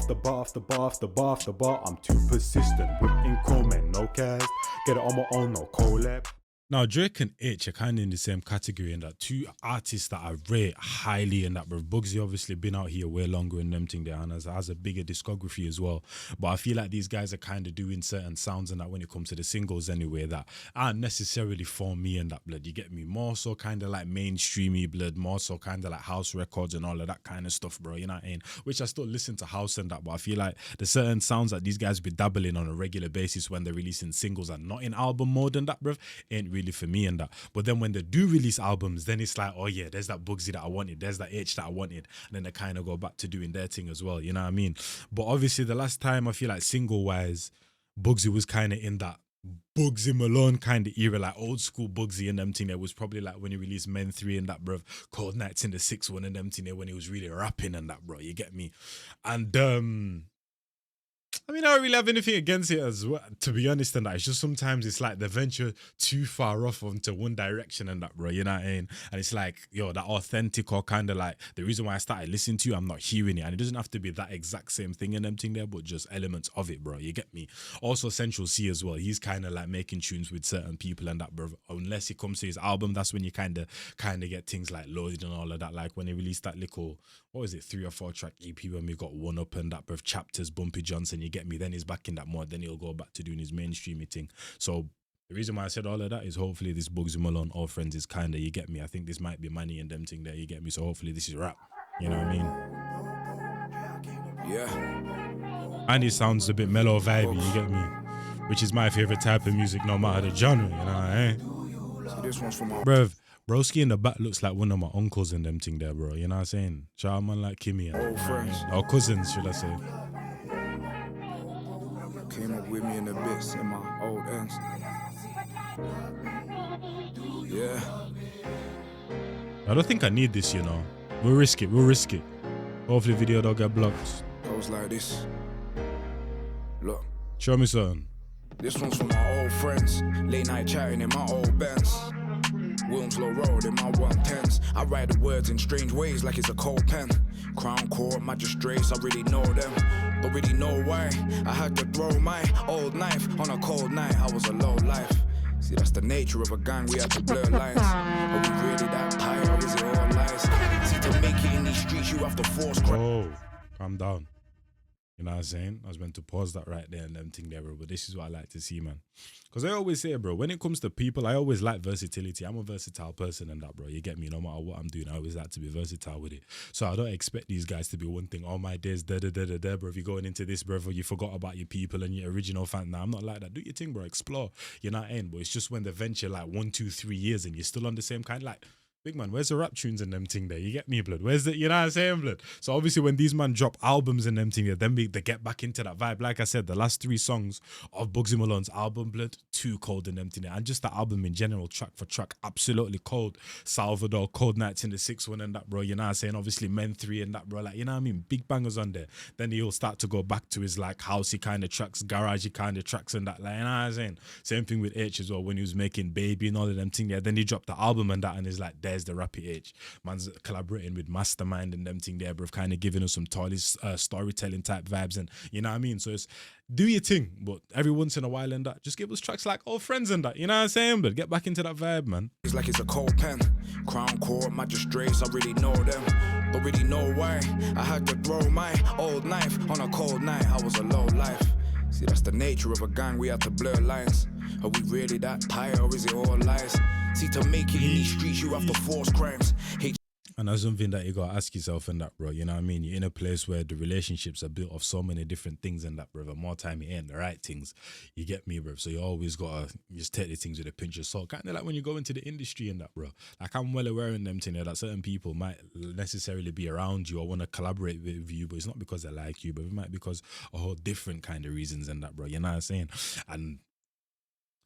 after bar after bar after bar after bar. I'm too persistent with increment, no cast. Get it on my own, no collab. Now, Drake and H are kind of in the same category in that two artists that I rate highly, and that Bugzy obviously been out here way longer in them thing there and has a bigger discography as well. But I feel like these guys are kind of doing certain sounds and that when it comes to the singles anyway that aren't necessarily for me and that blood. You get me? More so kind of like mainstreamy blood, more so kind of like house records and all of that kind of stuff, bro. You know what I mean? Which I still listen to house and that, but I feel like the certain sounds that these guys be dabbling on a regular basis when they're releasing singles and not in album mode and that, bro, ain't really for me and that. But then when they do release albums, then it's like, oh yeah, there's that Bugzy that I wanted, there's that H that I wanted, and then they kind of go back to doing their thing as well, you know what I mean? But obviously the last time I feel like single wise Bugzy was kind of in that Bugzy Malone kind of era, like old school Bugzy and them thing there was probably like when he released Men 3 and that, bro, Cold Nights in the 6th one and them thing there when he was really rapping and that, bro, you get me? And I mean, I don't really have anything against it as well, to be honest, and that. It's just sometimes it's like they venture too far off onto one direction and that, bro, you know what I mean? And it's like, yo, that authentic or kind of like, the reason why I started listening to you, I'm not hearing it. And it doesn't have to be that exact same thing and them thing there, but just elements of it, bro, you get me? Also, Central C as well. He's kind of like making tunes with certain people and that, bro. Unless it comes to his album, that's when you kind of get things like loaded and all of that. Like when he released that little, what was it, 3 or 4 track EP when we got One Up and that, bro, Chapters, Bumpy Johnson, you get me? Then he's back in that mode, then he'll go back to doing his mainstreamy thing. So the reason why I said all of that is hopefully this Bugzy Malone All Friends is kind of, you get me? I think this might be money and them thing there, you get me? So hopefully this is rap, you know what I mean? Yeah. And it sounds a bit mellow vibey, you get me? Which is my favorite type of music no matter the genre, you know what I mean? So this one's from my Bruv, Broski in the back looks like one of my uncles and them thing there, bro. You know what I'm saying? Shout out man like Kimmy and old friends. Or cousins, should I say? Came up with me in the bits in my old ends. Yeah. I don't think I need this, you know. We'll risk it. Hopefully video don't get blocked. Goes like this. Look. Show me something. This one's from my old friends. Late night chatting in my old Benz. Wilmslow Road in my 110s. I write the words in strange ways like it's a cold pen. Crown Court, magistrates, I really know them. Don't really know why. I had to throw my old knife on a cold night. I was a low life. See, that's the nature of a gang, we had to blur lines. Are we really that tired or is it all lies? See, to make it in these streets, you have to force crime. Oh, calm down. You know what I'm saying? I was meant to pause that right there and them thing there, bro. But this is what I like to see, man. Because I always say, bro, when it comes to people, I always like versatility. I'm a versatile person and that, bro. You get me? No matter what I'm doing, I always like to be versatile with it. So I don't expect these guys to be one thing. Oh, my days, bro. If you're going into this, bro, you forgot about your people and your original fan. Nah, I'm not like that. Do your thing, bro. Explore. You're not in. But it's just when they venture like 1, 2, 3 years and you're still on the same kind, like, big man, where's the rap tunes and them thing there? You get me, blood? Where's the, you know what I'm saying, blood? So obviously when these man drop albums and them thing there, then they get back into that vibe. Like I said, the last 3 songs of Bugzy Malone's album, blood, too cold and them thing there. And just the album in general, track for track, absolutely cold. Salvador, Cold Nights in the 6th one and that, bro. You know what I'm saying? Obviously Men 3 and that, bro. Like, you know what I mean? Big bangers on there. Then he'll start to go back to his like housey kind of tracks, garagey kind of tracks and that. Like, you know what I'm saying? Same thing with H as well when he was making Baby and all of them thing there. Then he dropped the album and that and it's like, there's the rappy H. Man's collaborating with Mastermind and them thing there, bro, kind of giving us some storytelling type vibes and you know what I mean? So it's do your thing, but every once in a while and that, just give us tracks like Old Friends and that, you know what I'm saying? But get back into that vibe, man. It's like it's a cold pen. Crown Court, magistrates, I really know them. Don't really know why. I had to throw my old knife on a cold night. I was a low life. See, that's the nature of a gang, we had to blur lines. Are we really that tired or is it all lies? See, to make it in these streets, you have to force crimes. And that's something that you gotta ask yourself and that, bro. You know what I mean? You're in a place where the relationships are built of so many different things and that, bro. The more time you ain't the right things, you get me, bro. So you always gotta just take the things with a pinch of salt. Kind of like when you go into the industry and that, bro. Like I'm well aware in them thing that certain people might necessarily be around you or want to collaborate with you, but it's not because they like you, but it might be because a whole different kind of reasons and that, bro. You know what I'm saying? And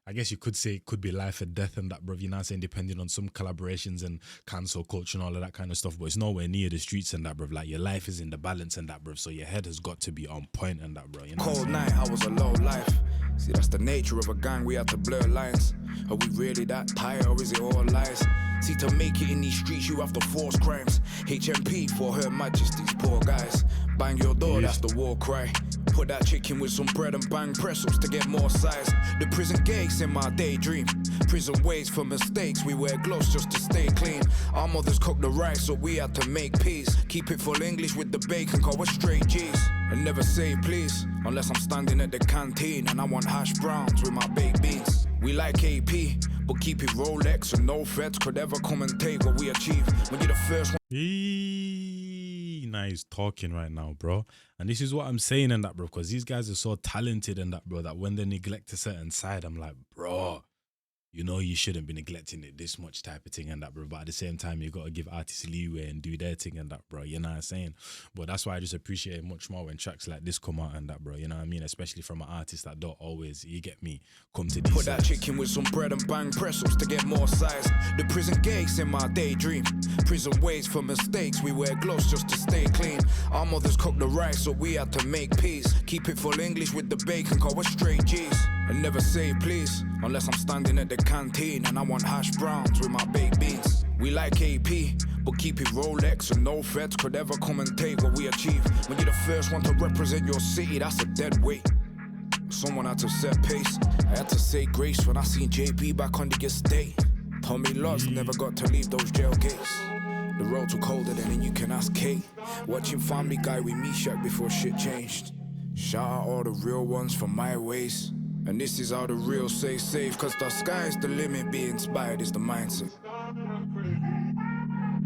I guess you could say it could be life or death and that, bro. You know what I'm saying? Depending on some collaborations and cancel culture and all of that kind of stuff. But it's nowhere near the streets and that, bro. Like your life is in the balance and that, bro. So your head has got to be on point and that, bro. You know cold night, I was a low life. See, that's the nature of a gang, we had to blur lines. Are we really that tired or is it all lies? See, to make it in these streets, you have to force crimes. HMP for Her Majesty's poor guys. Bang your door, that's the war cry. Put that chicken with some bread and bang pretzels to get more size. The prison gates in my daydream. Prison waits for mistakes, we wear gloves just to stay clean. Our mothers cook the rice, so we had to make peace. Keep it full English with the bacon, cause we're straight G's. And never say please, unless I'm standing at the canteen and I want hash browns with my baked beans. We like AP, but keep it Rolex, and no threats could ever come and take what we achieve. When you're the first one. Now he's talking right now, bro. And this is what I'm saying in that, bro, because these guys are so talented in that, bro, that when they neglect a certain side, I'm like, bro, you know you shouldn't be neglecting it this much type of thing and that, bro. But at the same time, you got to give artists leeway and do their thing and that, bro. You know what I'm saying? But that's why I just appreciate it much more when tracks like this come out and that, bro. You know what I mean? Especially from an artist that don't always, you get me, come to these Put that chicken with some bread and bang pretzels to get more size. The prison gates in my daydream. Prison waits for mistakes, we wear gloves just to stay clean. Our mothers cook the rice, so we had to make peace. Keep it full English with the bacon, cause we're straight G's. And never say please, unless I'm standing at the canteen and I want hash browns with my baked beans. We like AP, but keep it Rolex, and no threats could ever come and take what we achieve. When you're the first one to represent your city, that's a dead weight. Someone had to set pace. I had to say grace when I seen JP back on the estate. Told me lots, never got to leave those jail gates. The road took colder than and you can ask Kate. Watching Family Guy with me Shaq before shit changed. Shout out all the real ones from my ways. And this is how the real say safe, cause the sky's the limit, be inspired is the mindset.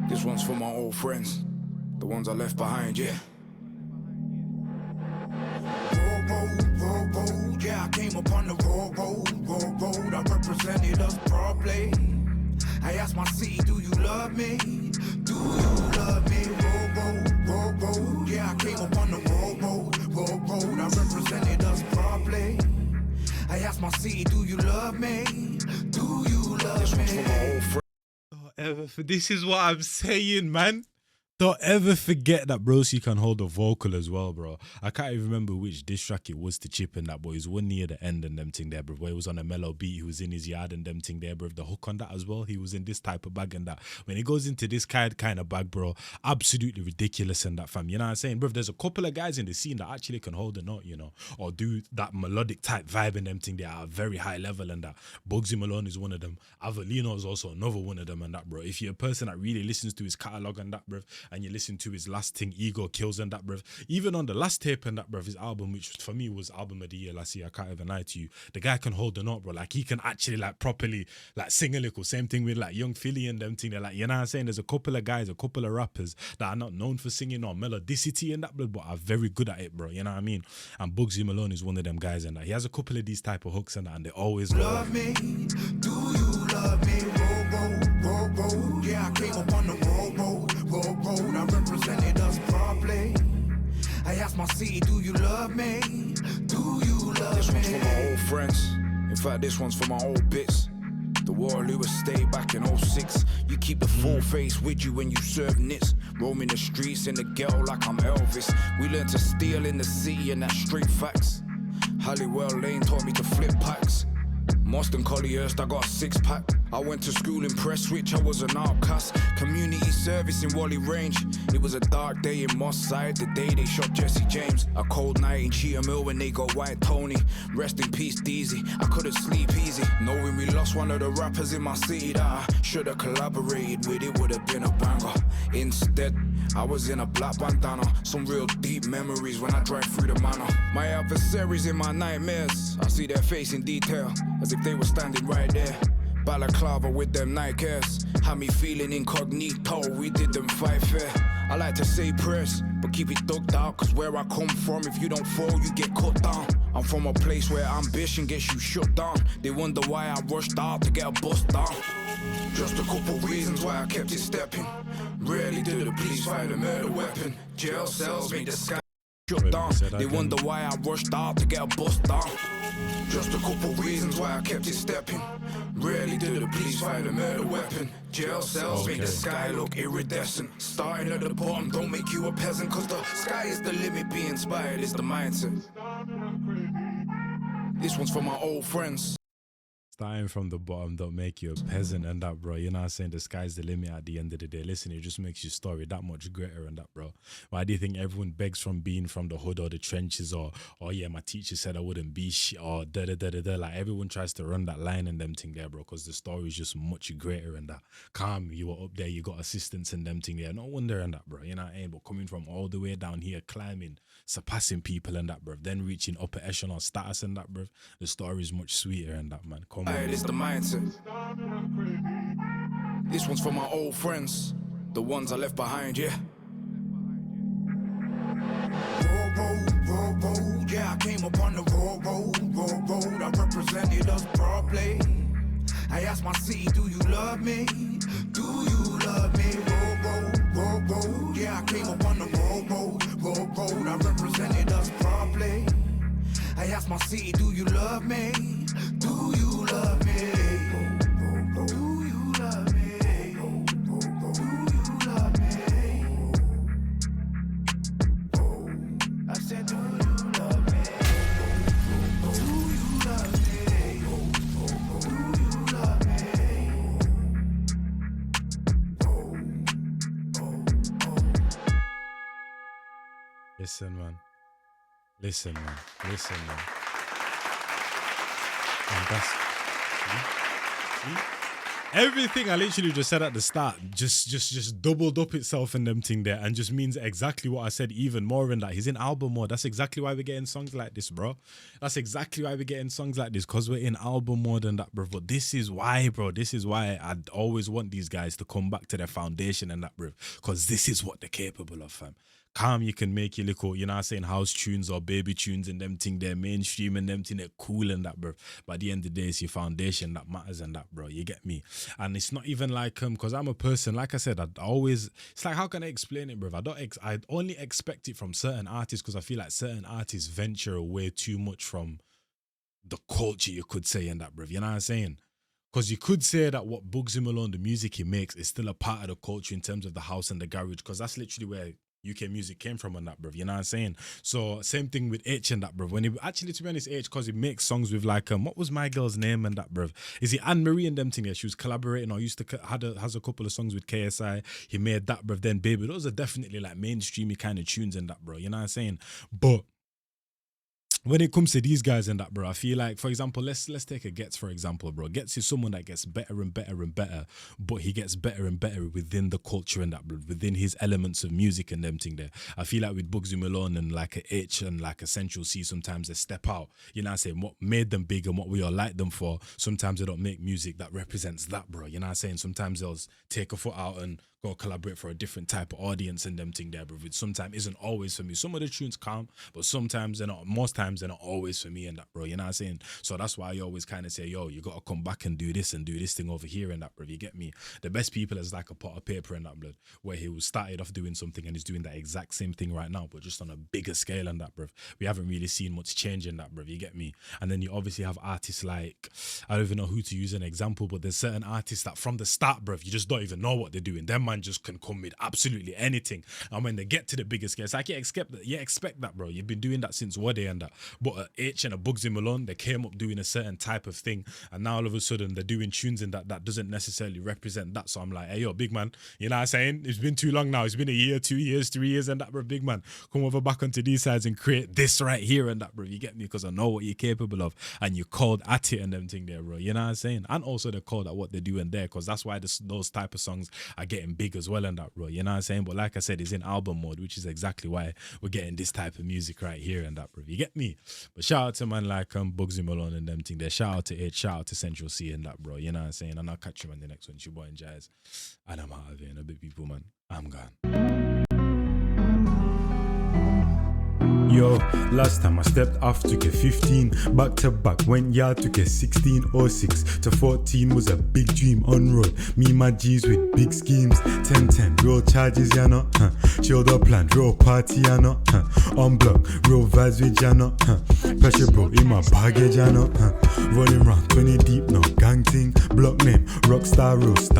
This one's for my old friends, the ones I left behind, yeah. Road, yeah, I came upon the road, I represented us properly. I asked my city, do you love me? Do you love me? Road, yeah, I came upon the road, I represented us properly. I asked my city, do you love me? Do you love me? Don't ever, this is what I'm saying, man. Don't ever forget that Broski can hold a vocal as well, bro. I can't even remember which diss track it was to Chip and that, but it was one near the end and them thing there, bro. Where it was on a mellow beat, he was in his yard and them thing there, bro. The hook on that as well, he was in this type of bag and that. When he goes into this kind of bag, bro, absolutely ridiculous and that, fam. You know what I'm saying, bro? There's a couple of guys in the scene that actually can hold a note, you know, or do that melodic type vibe and them thing there at a very high level and that. Bugzy Malone is one of them. Avelino is also another one of them and that, bro. If you're a person that really listens to his catalog and that, bro, and you listen to his last thing, Ego Kills and that, bruv. Even on the last tape and that, bruv, his album, which for me was album of the year last year, I can't even lie to you. The guy can hold the note, bro. Like, he can actually, like, properly, like, sing a little. Same thing with, like, Young Philly and them thing. They're like, you know what I'm saying? There's a couple of guys, a couple of rappers that are not known for singing or melodicity and that, bro, but are very good at it, bro. You know what I mean? And Bugzy Malone is one of them guys and that. He has a couple of these type of hooks and that, and they always love me. Do you love me? Road, yeah, I came up on the road, I represented us properly. I asked my city, do you love me? Do you love me? This one's for my old friends. In fact, this one's for my old bits. The Waterloo estate back in 06. You keep the full face with you when you serve nits. Roaming the streets in the ghetto like I'm Elvis. We learned to steal in the city and that's straight facts. Halliwell Lane taught me to flip packs. Moston Collyhurst, I got a 6-pack. I went to school in Prestwich, I was an outcast. Community service in Wally Range. It was a dark day in Moss Side, the day they shot Jesse James. A cold night in Cheetah Mill when they got White Tony. Rest in peace, Deezy. I couldn't sleep easy, knowing we lost one of the rappers in my city that I should've collaborated with. It would've been a banger. Instead, I was in a black bandana. Some real deep memories when I drive through the manor. My adversaries in my nightmares, I see their face in detail, as if they were standing right there. Balaclava with them Nikes had me feeling incognito, we did them fight fair. I like to say prayers, but keep it ducked out, cause where I come from, if you don't fall, you get cut down. I'm from a place where ambition gets you shut down. They wonder why I rushed out to get a bust down. Just a couple reasons why I kept it stepping. Rarely did the police find a murder weapon. Jail cells make the sky shut down. They wonder why I rushed out to get a bust down. Just a couple reasons why I kept it stepping. Rarely did the police find a murder weapon. Jail cells make the sky look iridescent. Starting at the bottom don't make you a peasant, cause the sky is the limit, be inspired is the mindset. This one's for my old friends. Starting from the bottom don't make you a peasant and that, bro. You know what I'm saying? The sky's the limit at the end of the day. Listen, it just makes your story that much greater and that, bro. Why do you think everyone begs from being from the hood or the trenches or yeah, my teacher said I wouldn't be shit or da da da da da. Like everyone tries to run that line and them thing there, bro, because the story is just much greater and that. Calm, you were up there, you got assistance and them thing there. No wonder and that, bro. You know what I mean? But coming from all the way down here, climbing, surpassing people and that, bro. Then reaching upper echelon status and that, bro. The story is much sweeter and that, man. Come on. Hey, this the mindset. This one's for my old friends, the ones I left behind, yeah. Road, yeah, I came up on the road, I represented us properly. I asked my city, do you love me? Do you love me? Road, yeah, I came up on the road, I represented us properly. I asked my city, do you love me? Do you love me? Do you love me? Do you love me? I said, do you love me? Do you love me? Do you love me? Listen, man. Listen, man. And that's see? Everything I literally just said at the start just doubled up itself in them thing there and just means exactly what I said, even more in that. He's in album mode. That's exactly why we're getting songs like this, bro. That's exactly why we're getting songs like this, because we're in album mode and that, bro. But this is why, bro. This is why I'd always want these guys to come back to their foundation and that, bro. Because this is what they're capable of, fam. Calm, you can make your little, you know what I'm saying, house tunes or baby tunes and them thing, they're mainstream and them thing, they're cool and that, bro. But at the end of the day, it's your foundation that matters and that, bro. You get me? And it's not even like, because I'm a person, like I said, I'd always, it's like, how can I explain it, bro? I only expect it from certain artists because I feel like certain artists venture away too much from the culture, you could say, and that, bro. You know what I'm saying? Because you could say that what Bugzy Malone, the music he makes, is still a part of the culture in terms of the house and the garage, because that's literally where UK music came from on that, bruv. You know what I'm saying? So same thing with H and that, bruv. When he actually, to be honest, H, because he makes songs with like what was my girl's name and that, bruv? Is it Anne Marie and them thing? Yeah, she was collaborating or used to has a couple of songs with KSI. He made that, bruv. Then Baby, those are definitely like mainstreamy kind of tunes and that, bro. You know what I'm saying? But when it comes to these guys and that, bro, I feel like, for example, let's take a Gets, for example, bro. Gets is someone that gets better and better and better, but he gets better and better within the culture and that, bro, within his elements of music and them thing there. I feel like with Bugzy Malone and like a H and like a Central C, sometimes they step out. You know what I'm saying? What made them big and what we all like them for, sometimes they don't make music that represents that, bro. You know what I'm saying? Sometimes they'll take a foot out and go collaborate for a different type of audience and them thing there, but which sometimes isn't always for me. Some of the tunes calm, but sometimes they're not, most times they're not always for me and that, bro. You know what I'm saying? So that's why I always kind of say, yo, you got to come back and do this thing over here and that, bro. You get me? The best people is like a pot of paper and that, blood, where he was started off doing something and he's doing that exact same thing right now, but just on a bigger scale and that, bro. We haven't really seen much change in that, bro. You get me? And then you obviously have artists like, I don't even know who to use an example, but there's certain artists that from the start, bro, you just don't even know what they're doing. Them man just can come with absolutely anything, and when they get to the bigger scale, it's like you expect that, bro. You've been doing that since Wade and that. But a H and a Bugzy Malone, they came up doing a certain type of thing, and now all of a sudden they're doing tunes in that doesn't necessarily represent that. So I'm like, hey yo, big man, you know what I'm saying? It's been too long now. It's been a year, 2 years, 3 years, and that, bro. Big man, come over back onto these sides and create this right here and that, bro. You get me? Because I know what you're capable of, and you're called at it and them thing there, bro. You know what I'm saying? And also they're called at what they're doing there, because that's why those type of songs are getting big as well and that, bro. You know what I'm saying? But like I said, it's in album mode, which is exactly why we're getting this type of music right here and that, bro. You get me? But shout out to man like Bugzy Malone and them thing there. Shout out to H, shout out to Central C and that, bro. You know what I'm saying? And I'll catch you on the next one. It's your boy Njies. And I'm out of here in a bit, people, man. I'm gone. Yo, last time I stepped off, took a 15. Back to back, went yard, took a 16 or 6 to 14 was a big dream on road. Me, my G's with big schemes. 10-10, real charges, ya know. Shoulder plan, real party, ya know. On block, real vibes with ya know. Pressure bro in my baggage, ya know. Rolling round 20 deep, no gang ting. Block name, Rockstar Roast.